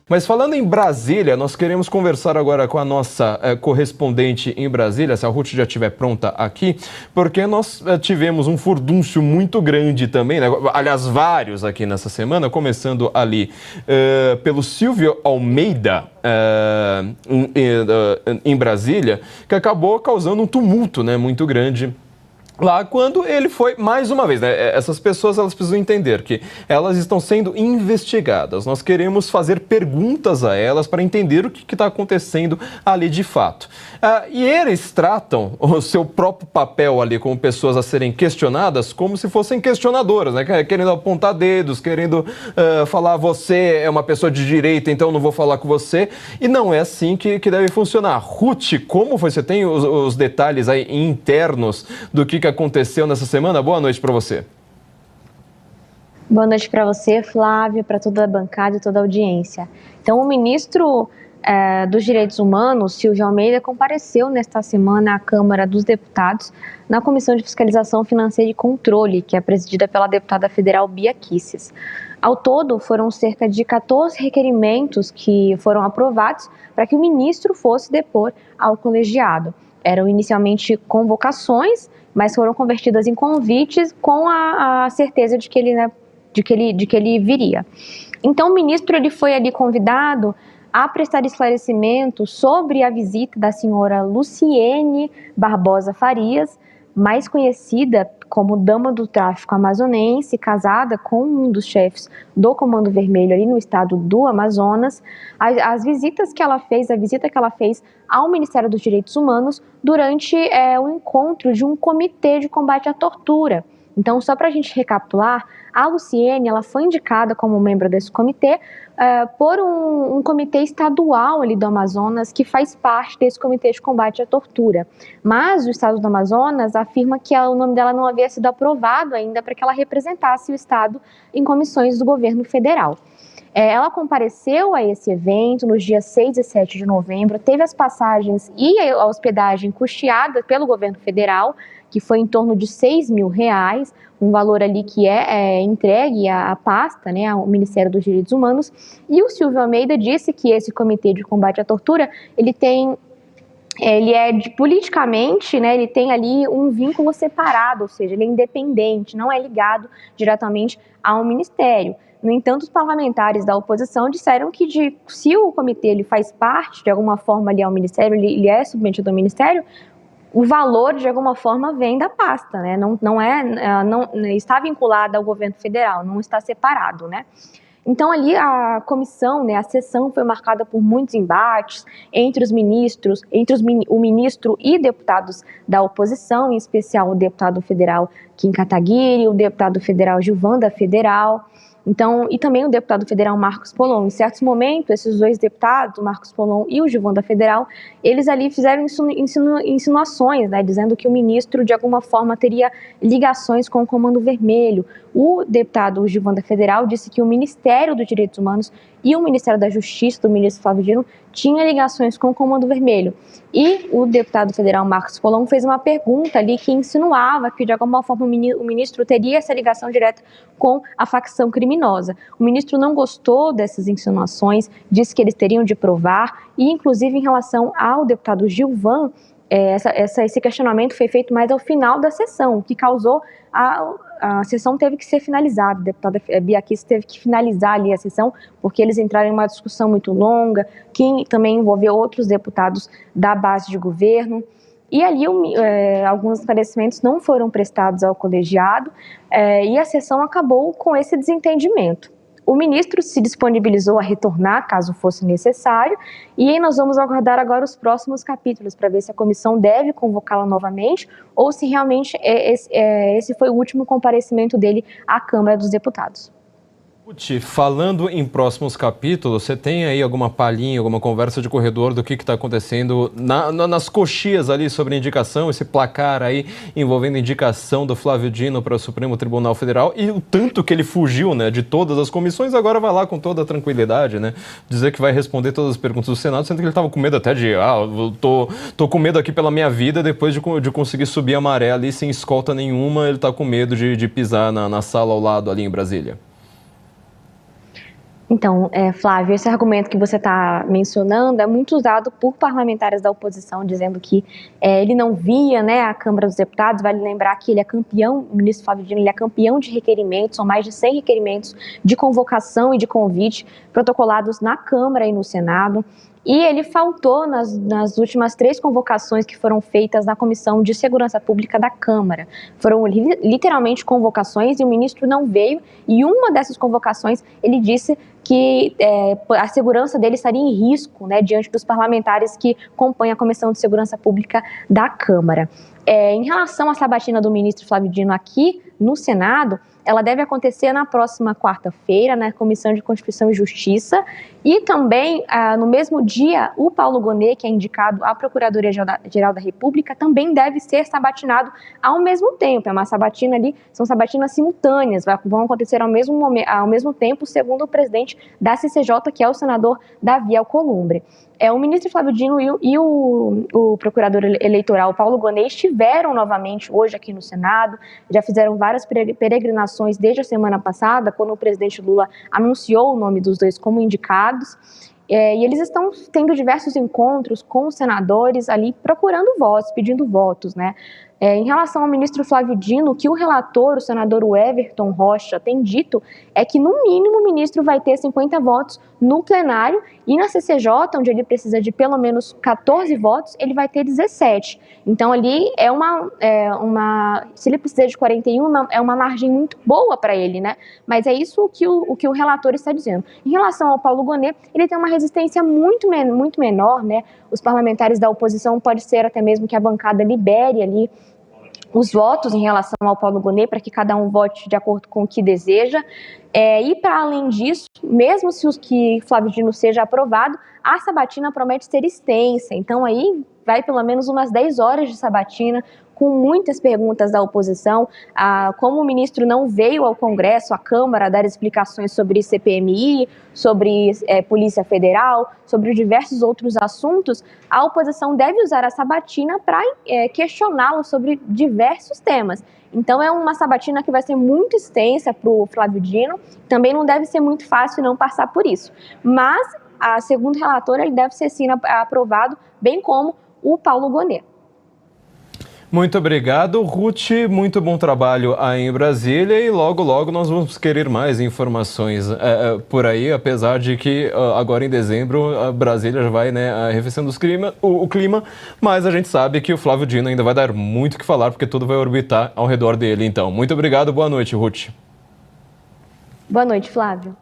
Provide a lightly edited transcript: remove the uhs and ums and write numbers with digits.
Mas falando em Brasília, nós queremos conversar agora com a nossa correspondente em Brasília, se a Ruth já estiver pronta aqui, porque nós tivemos um furdúncio muito grande também, né? Aliás, vários aqui nessa semana, começando ali pelo Silvio Almeida, em Brasília, que acabou causando um tumulto, né, muito grande lá quando ele foi, mais uma vez, né? Essas pessoas, elas precisam entender que elas estão sendo investigadas. Nós queremos fazer perguntas a elas para entender o que está acontecendo ali de fato. E eles tratam o seu próprio papel ali como pessoas a serem questionadas como se fossem questionadoras, né? Querendo apontar dedos, querendo falar você é uma pessoa de direita, então não vou falar com você. E não é assim que deve funcionar. Ruth, como foi? Você tem os detalhes aí internos do que aconteceu nessa semana? Boa noite para você. Boa noite para você, Flávio, para toda a bancada e toda a audiência. Então, o ministro dos Direitos Humanos, Silvio Almeida, compareceu nesta semana à Câmara dos Deputados na Comissão de Fiscalização Financeira e Controle, que é presidida pela deputada federal Bia Kicis. Ao todo, foram cerca de 14 requerimentos que foram aprovados para que o ministro fosse depor ao colegiado. Eram inicialmente convocações, mas foram convertidas em convites com a certeza de que ele viria. Então, o ministro ele foi ali convidado a prestar esclarecimento sobre a visita da senhora Luciene Barbosa Farias, mais conhecida como Dama do Tráfico Amazonense, casada com um dos chefes do Comando Vermelho ali no estado do Amazonas. A visita que ela fez ao Ministério dos Direitos Humanos durante o encontro de um comitê de combate à tortura. Então, só para a gente recapitular, a Luciene ela foi indicada como membro desse comitê por um comitê estadual ali do Amazonas que faz parte desse comitê de combate à tortura. Mas o estado do Amazonas afirma que o nome dela não havia sido aprovado ainda para que ela representasse o estado em comissões do governo federal. Ela compareceu a esse evento nos dias 6 e 7 de novembro, teve as passagens e a hospedagem custeada pelo governo federal, que foi em torno de R$6 mil, um valor ali que é entregue à pasta, né, ao Ministério dos Direitos Humanos. E o Silvio Almeida disse que esse comitê de combate à tortura, politicamente, né, ele tem ali um vínculo separado, ou seja, ele é independente, não é ligado diretamente ao Ministério. No entanto, os parlamentares da oposição disseram que se o comitê ele faz parte de alguma forma ali ao Ministério, ele é submetido ao Ministério, o valor de alguma forma vem da pasta, né? Não está vinculado ao governo federal, não está separado, né? Então ali a comissão, né, a sessão foi marcada por muitos embates entre os ministros, o ministro e deputados da oposição, em especial o deputado federal Kim Kataguiri, o deputado federal Gilvan Federal. Então, e também o deputado federal Marcos Polon. Em certos momentos, esses dois deputados, o Marcos Polon e o Gilvan Federal, eles ali fizeram insinuações, né, dizendo que o ministro, de alguma forma, teria ligações com o Comando Vermelho. O deputado Gilvan Federal disse que o Ministério dos Direitos Humanos e o Ministério da Justiça, do ministro Flávio Dino, tinha ligações com o Comando Vermelho. E o deputado federal Marcos Polon fez uma pergunta ali que insinuava que, de alguma forma, o ministro teria essa ligação direta com a facção criminosa. O ministro não gostou dessas insinuações, disse que eles teriam de provar, e, inclusive, em relação ao deputado Gilvan, esse questionamento foi feito mais ao final da sessão, o que causou a sessão teve que ser finalizada. A deputada Bia Kicis teve que finalizar ali a sessão, porque eles entraram em uma discussão muito longa, que também envolveu outros deputados da base de governo. E ali alguns esclarecimentos não foram prestados ao colegiado e a sessão acabou com esse desentendimento. O ministro se disponibilizou a retornar, caso fosse necessário, e aí nós vamos aguardar agora os próximos capítulos para ver se a comissão deve convocá-la novamente ou se realmente esse foi o último comparecimento dele à Câmara dos Deputados. Falando em próximos capítulos, você tem aí alguma palhinha, alguma conversa de corredor do que está acontecendo nas coxias ali sobre a indicação, esse placar aí envolvendo a indicação do Flávio Dino para o Supremo Tribunal Federal e o tanto que ele fugiu, né, de todas as comissões, agora vai lá com toda a tranquilidade, né, dizer que vai responder todas as perguntas do Senado, sendo que ele estava com medo até de, eu tô com medo aqui pela minha vida, depois de conseguir subir a maré ali sem escolta nenhuma, ele está com medo de pisar na sala ao lado ali em Brasília. Então, Flávio, esse argumento que você está mencionando é muito usado por parlamentares da oposição, dizendo que ele não via, né, a Câmara dos Deputados. Vale lembrar que ele é campeão, o ministro Flávio Dino, ele é campeão de requerimentos, são mais de 100 requerimentos de convocação e de convite protocolados na Câmara e no Senado. E ele faltou nas últimas 3 convocações que foram feitas na Comissão de Segurança Pública da Câmara. Foram literalmente convocações e o ministro não veio. E uma dessas convocações, ele disse que a segurança dele estaria em risco, né, diante dos parlamentares que compõem a Comissão de Segurança Pública da Câmara. Em relação à sabatina do ministro Flávio Dino aqui no Senado, ela deve acontecer na próxima quarta-feira, na Comissão de Constituição e Justiça, e também, no mesmo dia, o Paulo Gonet, que é indicado à Procuradoria-Geral da República, também deve ser sabatinado ao mesmo tempo. É uma sabatina ali, são sabatinas simultâneas, vão acontecer ao mesmo tempo, segundo o presidente da CCJ, que é o senador Davi Alcolumbre. O ministro Flávio Dino e o procurador eleitoral Paulo Gonet estiveram novamente hoje aqui no Senado, já fizeram várias peregrinações desde a semana passada, quando o presidente Lula anunciou o nome dos dois como indicados. E eles estão tendo diversos encontros com os senadores ali, procurando votos, pedindo votos, né? Em relação ao ministro Flávio Dino, o que o relator, o senador Everton Rocha, tem dito é que, no mínimo, o ministro vai ter 50 votos no plenário e na CCJ, onde ele precisa de pelo menos 14 votos, ele vai ter 17. Então, ali se ele precisar de 41, é uma margem muito boa para ele, né? Mas é isso o que o relator está dizendo. Em relação ao Paulo Gonet, ele tem uma resistência muito menor, né? Os parlamentares da oposição, pode ser até mesmo que a bancada libere ali os votos em relação ao Paulo Gonet, para que cada um vote de acordo com o que deseja. E, para além disso, mesmo se o que Flávio Dino seja aprovado, a sabatina promete ser extensa. Então, aí vai pelo menos umas 10 horas de sabatina, com muitas perguntas da oposição. Como o ministro não veio ao Congresso, à Câmara, dar explicações sobre CPMI, sobre Polícia Federal, sobre diversos outros assuntos, a oposição deve usar a sabatina para questioná-lo sobre diversos temas. Então, é uma sabatina que vai ser muito extensa para o Flávio Dino, também não deve ser muito fácil não passar por isso. Mas, segundo o relator, ele deve ser sim aprovado, bem como o Paulo Gonet. Muito obrigado, Ruth. Muito bom trabalho aí em Brasília e logo nós vamos querer mais informações por aí, apesar de que agora em dezembro a Brasília já vai, né, arrefecendo o clima, mas a gente sabe que o Flávio Dino ainda vai dar muito o que falar, porque tudo vai orbitar ao redor dele. Então, muito obrigado, boa noite, Ruth. Boa noite, Flávio.